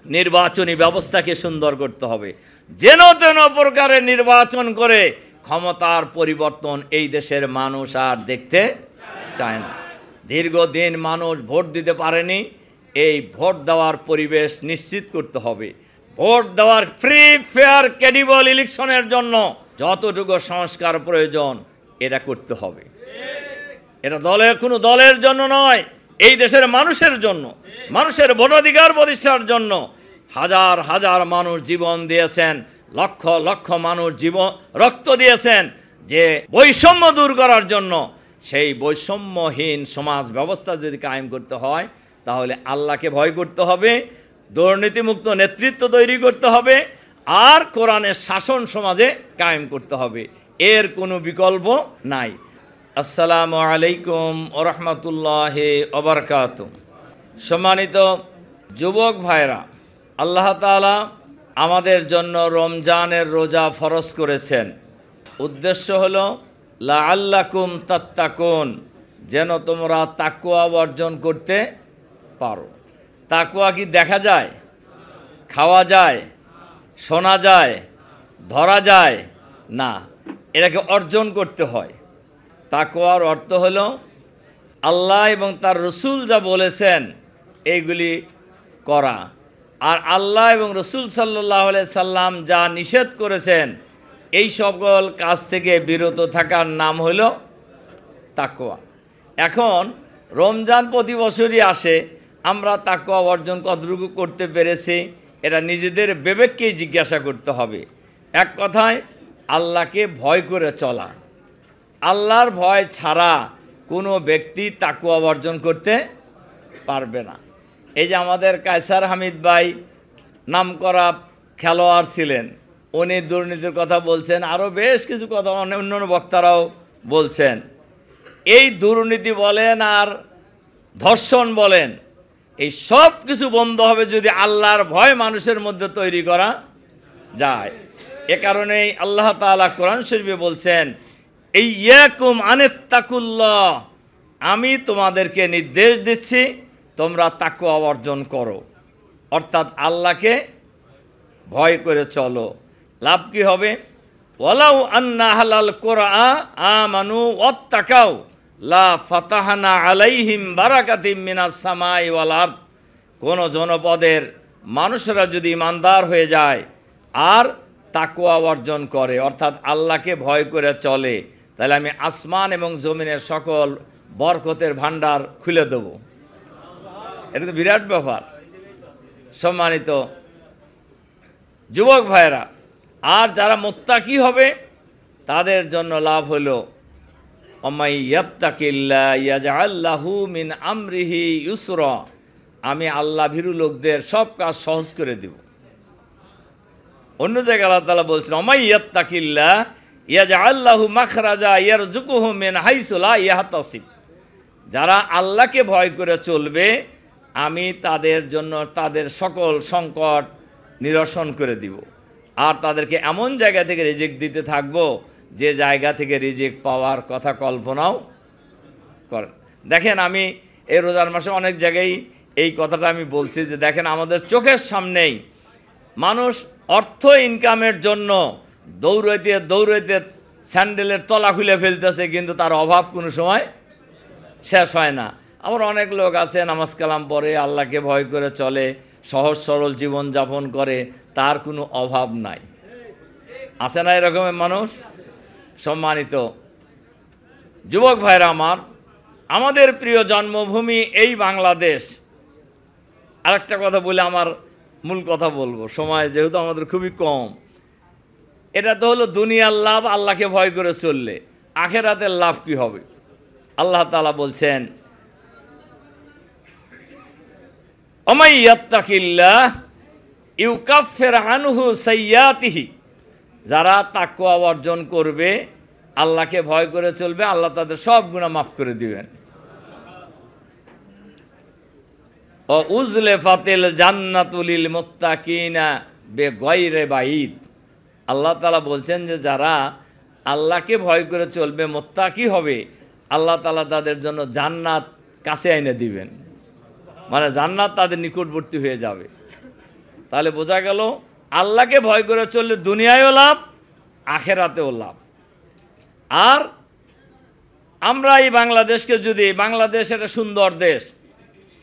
নির্বাচনী ব্যবস্থাকে সুন্দর করতে হবে। যেন তেন প্রকারে নির্বাচন করে ক্ষমতার পরিবর্তন এই দেশের মানুষ আর দেখতে চায় না। দীর্ঘদিন মানুষ ভোট দিতে পারেনি, এই ভোট দেওয়ার পরিবেশ নিশ্চিত করতে হবে। ভোট দেওয়ার ফ্রি ফেয়ার ক্রেডিবল ইলেকশনের জন্য যতটুকু সংস্কার প্রয়োজন এটা করতে হবে। এটা কোনো দলের জন্য নয়, এই দেশের মানুষের জন্য, মানুষের ভোটাধিকার প্রতিষ্ঠার জন্য। হাজার হাজার মানুষ জীবন দিয়েছেন, লক্ষ লক্ষ মানুষ রক্ত দিয়েছেন যে বৈষম্য দূর করার জন্য। সেই বৈষম্যহীন সমাজ ব্যবস্থা যদি কায়েম করতে হয় তাহলে আল্লাহকে ভয় করতে হবে, দুর্নীতিমুক্ত নেতৃত্ব তৈরি করতে হবে, আর কোরআনের শাসন সমাজে কায়েম করতে হবে। এর কোনো বিকল্প নাই। আসসালামু আলাইকুম ওয়া রাহমাতুল্লাহি ওয়া বারাকাতুহু। সম্মানিত যুবক ভাইরা, আল্লাহ তাআলা আমাদের জন্য রমজানের রোজা ফরজ করেছেন। উদ্দেশ্য হলো লাআল্লাকুম তাত্তাকুন, যেন তোমরা তাকওয়া অর্জন করতে পারো। তাকওয়া কি দেখা যায়, খাওয়া যায়, শোনা যায়, ধরা যায় না, এটাকে অর্জন করতে হয়। তাকওয়ার অর্থ হলো আল্লাহ এবং তার রসুল যা বলেছেন এইগুলি করা, আর আল্লাহ এবং রসুল সাল্লাল্লাহু আলাইহি সাল্লাম যা নিষেধ করেছেন এই সকল কাজ থেকে বিরত থাকার নাম হলো তাকওয়া। এখন রমজান প্রতি বছরই আসে, আমরা তাকওয়া অর্জন কতটুকু করতে পেরেছি এটা নিজেদের বিবেককেই জিজ্ঞাসা করতে হবে। এক কথায় আল্লাহকে ভয় করে চলা। আল্লাহর ভয় ছাড়া কোনো ব্যক্তি তাকওয়া অর্জন করতে পারবে না। এই যে আমাদের কায়সার হামিদ ভাই নামকরা খেলোয়াড় ছিলেন, উনি দুর্নীতির কথা বলছেন, আরও বেশ কিছু কথা অন্য বক্তারাও বলছেন। এই দুর্নীতি বলেন আর ধর্ষণ বলেন, এই সব কিছু বন্ধ হবে যদি আল্লাহর ভয় মানুষের মধ্যে তৈরি করা যায়। এ কারণেই আল্লাহ তাআলা কোরআন শরীফে বলছেন, এই ইয়াকুম আনিত্তাকুল্লাহ, আমি তোমাদেরকে নির্দেশ দিচ্ছি তোমরা তাকওয়া অর্জন করো, অর্থাৎ আল্লাহকে ভয় করে চলো। লাভ কি হবে? ওয়ালাউ আন্না আহলাল কুরআ আমানু ওয়াত্তাকাউ লা ফাতাহনা আলাইহিম বারাকাতিম মিনাস সামাই ওয়াল আরদ। কোন জনপদের মানুষরা যদি ইমানদার হয়ে যায় আর তাকওয়া অর্জন করে, অর্থাৎ আল্লাহকে ভয় করে চলে, তাহলে আমি আসমান এবং জমিনের সকল বরকতের ভান্ডার খুলে দেব। এটা তো বিরাট ব্যাপার। সম্মানিত যুবক ভাইরা, আর যারা মুত্তাকি হবে তাদের জন্য লাভ হলো অমাই ইয়াত্তাকিল্লাহ ইয়াজআল লাহু মিন আমরিহি ইউসরা, আমি আল্লাহ ভীরু লোকদের সব কাজ সহজ করে দেব। অন্য জায়গায় আল্লাহ তাআলা বলছেন অমাই ইয়াত্তাকিল্লাহ ইয়াজআল লাহু মাখরাজা ইয়ারযুকুহু মিন হাইসু লা ইয়াহতাসিব, যারা আল্লাহকে ভয় করে চলবে আমি তাদের জন্য তাদের সকল সংকট নিরসন করে দিব, আর তাদেরকে এমন জায়গা থেকে রিজিক দিতে থাকবো যে জায়গা থেকে রিজিক পাওয়ার কথা কল্পনাও করেন। দেখেন, আমি এই রোজার মাসে অনেক জায়গায় এই কথাটা আমি বলছি যে দেখেন আমাদের চোখের সামনেই মানুষ অর্থ ইনকামের জন্য দৌড়াইতে দৌড়াইতে স্যান্ডেলের তলা খুলে ফেলতেছে, কিন্তু তার অভাব কোনো সময় শেষ হয় না। আবার অনেক লোক আছে নামাজ কালাম পড়ে, আল্লাহকে ভয় করে চলে, সহজ সরল জীবন যাপন করে, তার কোনো অভাব নাই। আছে না এরকমের মানুষ? সম্মানিত যুবক ভাইরা আমার, আমাদের প্রিয় জন্মভূমি এই বাংলাদেশ। আরেকটা কথা বলে আমার মূল কথা বলবো, সময় যেহেতু আমাদের খুবই কম। এটা তো হলো দুনিয়ার লাভ, আল্লাহকে ভয় করে চললে। আখেরাতের লাভ কি হবে? আল্লাহ তাআলা বলছেন ওমাই ইয়াত্তাকিল্লাহ ইউকাফির আনহু সাইয়্যাতিহি, যারা তাকওয়া অর্জন করবে, আল্লাহকে ভয় করে চলবে, আল্লাহ তাদের সব গুনাহ মাফ করে দিবেন। ও উজলিফাতিল জান্নাতু লিল মুত্তাকিনা বিগাইরি বাঈদ, আল্লাহ তাআলা বলছেন যে যারা আল্লাহকে ভয় করে চলবে, মুত্তাকি হবে, আল্লাহ তাআলা তাদের জন্য জান্নাত কাছে এনে দিবেন, মানে জান্নাত তাদের নিকটবর্তী হয়ে যাবে। তাহলে বোঝা গেল আল্লাহকে ভয় করে চললে দুনিয়ায়ও লাভ, আখেরাতেও লাভ। আর আমরা এই বাংলাদেশকে যদি, বাংলাদেশ একটা সুন্দর দেশ,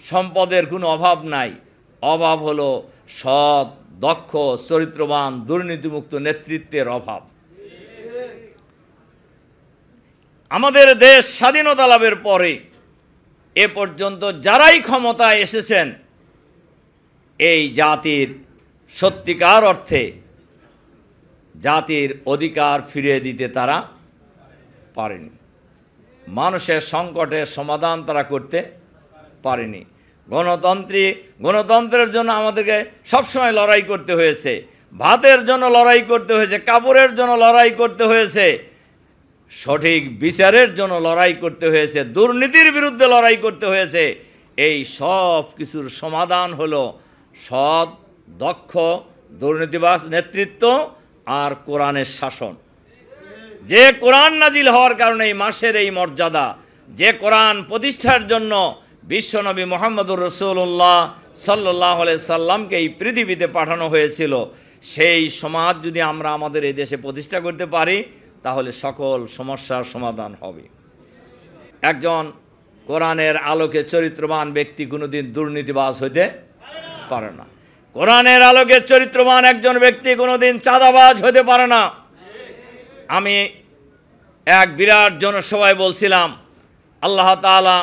সম্পদের কোনো অভাব নাই, অভাব হলো সৎ, দক্ষ, চরিত্রবান, দুর্নীতিমুক্ত নেতৃত্বের অভাব। আমাদের দেশ স্বাধীনতা লাভের পরে এ পর্যন্ত যারাই ক্ষমতায় এসেছেন, এই জাতির সত্যিকার অর্থে জাতির অধিকার ফিরিয়ে দিতে তারা পারেনি। মানুষের সংকটের সমাধান তারা করতে পারেনি। গণতন্ত্রের জন্য আমাদেরকে সবসময় লড়াই করতে হয়েছে, ভাতের জন্য লড়াই করতে হয়েছে, কাপড়ের জন্য লড়াই করতে হয়েছে, সঠিক বিচারের জন্য লড়াই করতে হয়েছে, দুর্নীতির বিরুদ্ধে লড়াই করতে হয়েছে। এই সব কিছুর সমাধান হলো সৎ, দক্ষ, দুর্নীতিবাজ নেতৃত্ব আর কোরআনের শাসন। যে কোরআন নাজিল হওয়ার কারণে এই মাসের এই মর্যাদা, যে কোরআন প্রতিষ্ঠার জন্য বিশ্বনবী মুহাম্মদুর রাসূলুল্লাহ সাল্লাল্লাহু আলাইহি সাল্লামকে এই পৃথিবীতে পাঠানো হয়েছিল, সেই সমাজ যদি আমরা আমাদের এই দেশে প্রতিষ্ঠা করতে পারি, তাহলে সকল সমস্যার সমাধান হবে। একজন কোরআনের আলোকে চরিত্রবান ব্যক্তি কোনোদিন দুর্নীতিবাজ হইতে পারে না। কোরআনের আলোকে চরিত্রবান একজন ব্যক্তি কোনোদিন চাঁদাবাজ হতে পারে না। আমি এক বিরাট জনসভায় বলছিলাম, আল্লাহ তাআলা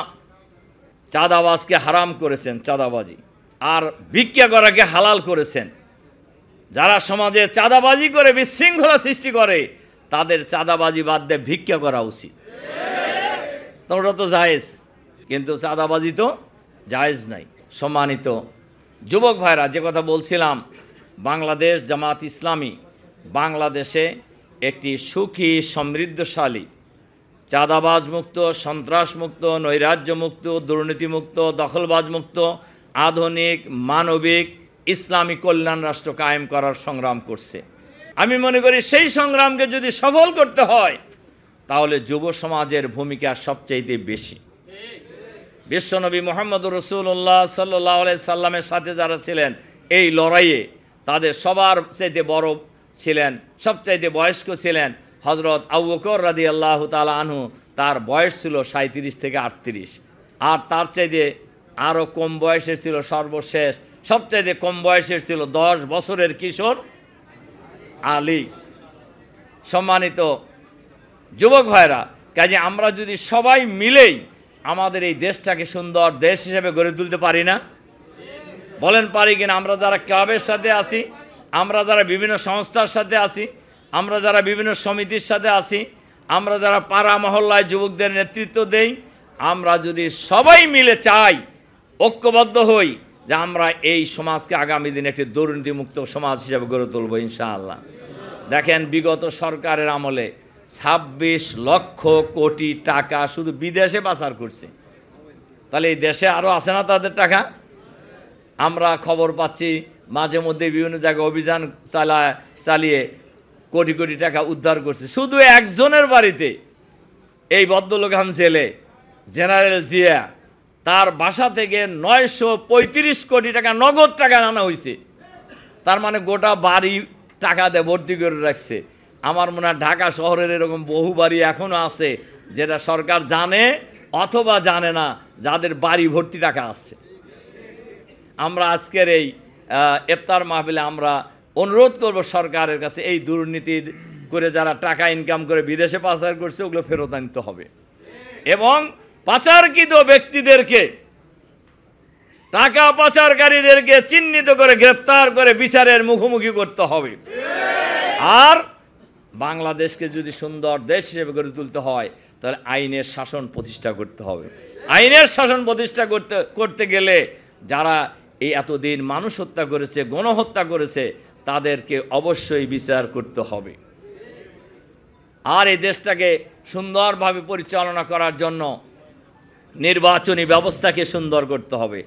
চাঁদাবাজকে হারাম করেছেন, চাঁদাবাজি, আর ভিক্ষা করাকে হালাল করেছেন। যারা সমাজে চাঁদাবাজি করে বিশৃঙ্খলা সৃষ্টি করে, তাদের চাঁদাবাজি বাদ দিয়ে ভিক্ষা করা উচিত। তো ওটা তো জায়েজ, কিন্তু চাঁদাবাজি তো জায়েজ নাই। সম্মানিত যুবক ভাইরা, যে কথা বলছিলাম, বাংলাদেশ জামাত ইসলামী বাংলাদেশে একটি সুখী, সমৃদ্ধশালী, চাঁদাবাজ মুক্ত, সন্ত্রাস মুক্ত, নৈরাজ্য মুক্ত, দুর্নীতিমুক্ত, দখলবাজ মুক্ত, আধুনিক, মানবিক, ইসলামী কল্যাণ রাষ্ট্র কায়েম করার সংগ্রাম করছে। আমি মনে করি সেই সংগ্রামকে যদি সফল করতে হয়, তাহলে যুব সমাজের ভূমিকা সবচাইতে বেশি। বিশ্বনবী মুহাম্মদুর রাসূলুল্লাহ সাল্লাল্লাহু আলাইহি সাল্লামের সাথে যারা ছিলেন এই লড়াইয়ে, তাদের সবার চাইতে বড় ছিলেন, সবচাইতে বয়স্ক ছিলেন হযরত আবু বকর রাদিয়াল্লাহু তাআলা আনহু। তার বয়স ছিল 37 থেকে 38। আর তার চাইতে আরও কম বয়সের ছিল সর্বশেষ, সবচাইতে কম বয়সের ছিল 10 বছরের কিশোর আলী। সম্মানিত যুবক ভাইরা, কাজে আমরা যদি সবাই মিলেই আমাদের এই দেশটাকে সুন্দর দেশ হিসেবে গড়ে তুলতে পারি না? বলেন পারি কিনা? আমরা যারা ক্লাবের সাথে আছি, আমরা যারা বিভিন্ন সংস্থার সাথে আছি, আমরা যারা বিভিন্ন সমিতির সাথে আছি, আমরা যারা পাড়া মহল্লায় যুবকদের নেতৃত্ব দেই, আমরা যদি সবাই মিলে চাই, ঐক্যবদ্ধ হই, যে আমরা এই সমাজকে আগামী দিনে একটি দুর্নীতিমুক্ত সমাজ হিসেবে গড়ে তুলব ইনশাআল্লাহ। দেখেন, বিগত সরকারের আমলে 26 লক্ষ কোটি টাকা শুধু বিদেশে পাচার করছে। তাহলে এই দেশে আরও আছে না তাদের টাকা? আমরা খবর পাচ্ছি মাঝে মধ্যে বিভিন্ন জায়গায় অভিযান চালিয়ে কোটি কোটি টাকা উদ্ধার করছে। শুধু একজনের বাড়িতে, এই ভদ্রলোকান জেলে জেনারেল জিয়া, তার বাসা থেকে 935 কোটি টাকা নগদ টাকা আনা হয়েছে। তার মানে গোটা বাড়ি টাকা দিয়ে ভর্তি করে রাখছে। আমার মনে হয় ঢাকা শহরের এরকম বহু বাড়ি এখনও আছে, যেটা সরকার জানে অথবা জানে না, যাদের বাড়ি ভর্তি টাকা আছে। আমরা আজকের এই ইফতার মাহফিলে আমরা অনুরোধ করব সরকারের কাছে, এই দুর্নীতি করে যারা টাকা ইনকাম করে বিদেশে পাচার করছে, ওগুলো ফেরত আনতে হবে, এবং পাচারকৃত ব্যক্তিদেরকে, টাকা পাচারকারীদেরকে চিহ্নিত করে গ্রেফতার করে বিচারের মুখোমুখি করতে হবে। আর বাংলাদেশকে যদি সুন্দর দেশ হিসেবে গড়ে তুলতে হয়, তাহলে আইনের শাসন প্রতিষ্ঠা করতে হবে। আইনের শাসন প্রতিষ্ঠা করতে গেলে যারা এই এতদিন মানুষ হত্যা করেছে, গণহত্যা করেছে, তাদেরকে অবশ্যই বিচার করতে হবে। আর এই দেশটাকে সুন্দরভাবে পরিচালনা করার জন্য নির্বাচনী ব্যবস্থাকে সুন্দর করতে হবে।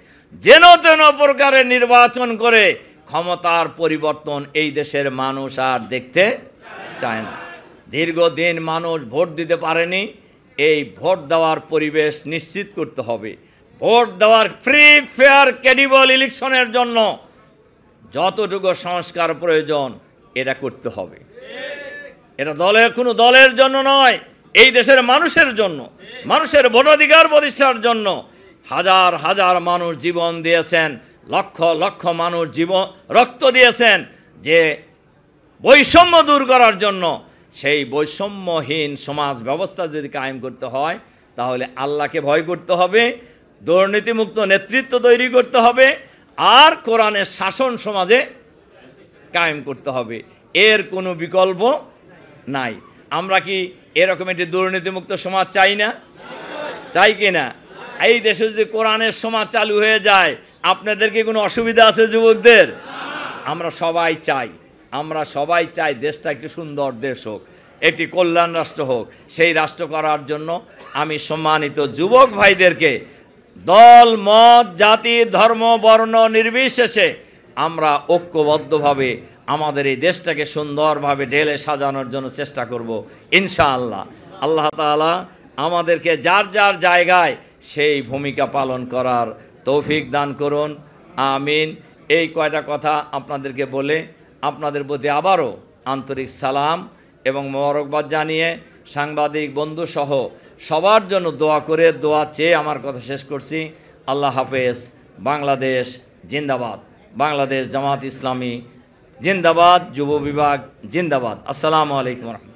যেন তেন প্রকারের নির্বাচন করে ক্ষমতার পরিবর্তন এই দেশের মানুষ আর দেখতে চায় না। দীর্ঘদিন মানুষ ভোট দিতে পারেনি, এই ভোট দেওয়ার পরিবেশ নিশ্চিত করতে হবে। ভোট দেওয়ার ফ্রি, ফেয়ার, ক্রেডিবল ইলেকশনের জন্য যতটুকু সংস্কার প্রয়োজন এটা করতে হবে। এটা কোনো দলের জন্য নয়, এই দেশের মানুষের জন্য, মানুষের ভোটাধিকার প্রতিষ্ঠার জন্য হাজার হাজার মানুষ জীবন দিয়েছেন, লক্ষ লক্ষ মানুষ জীবন রক্ত দিয়েছেন যে বৈষম্য দূর করার জন্য। সেই বৈষম্যহীন সমাজ ব্যবস্থা যদি কায়েম করতে হয় তাহলে আল্লাহকে ভয় করতে হবে, দুর্নীতিমুক্ত নেতৃত্ব তৈরি করতে হবে, আর কোরআনের শাসন সমাজে কায়েম করতে হবে। এর কোনো বিকল্প নাই। আমরা কি এরকম একটি দুর্নীতিমুক্ত সমাজ চাই না? চাই কি না? এই দেশে যদি কোরআনের সমাজ চালু হয়ে যায় আপনাদের কি কোনো অসুবিধা আছে যুবকদের? আমরা সবাই চাই দেশটা একটি সুন্দর দেশ হোক, একটি কল্যাণ রাষ্ট্র হোক। সেই রাষ্ট্র করার জন্য আমি সম্মানিত যুবক ভাইদেরকে দল মত জাতি ধর্ম বর্ণ নির্বিশেষে আমরা ঐক্যবদ্ধভাবে আমাদের এই দেশটাকে সুন্দরভাবে ঢেলে সাজানোর জন্য চেষ্টা করব ইনশাআল্লাহ। আল্লাহ তাআলা আমাদেরকে যার যার জায়গায় সেই ভূমিকা পালন করার তৌফিক দান করুন, আমিন। এই কয়টা কথা আপনাদেরকে বলে আপনাদের প্রতি আবারও আন্তরিক সালাম এবং মোবারকবাদ জানিয়ে সাংবাদিক বন্ধুসহ সবার জন্য দোয়া চেয়ে আমার কথা শেষ করছি। আল্লাহ হাফেজ। বাংলাদেশ জিন্দাবাদ, বাংলাদেশ জামাত ইসলামী জিন্দাবাদ, যুব বিভাগ জিন্দাবাদ। আসসালামু আলাইকুম।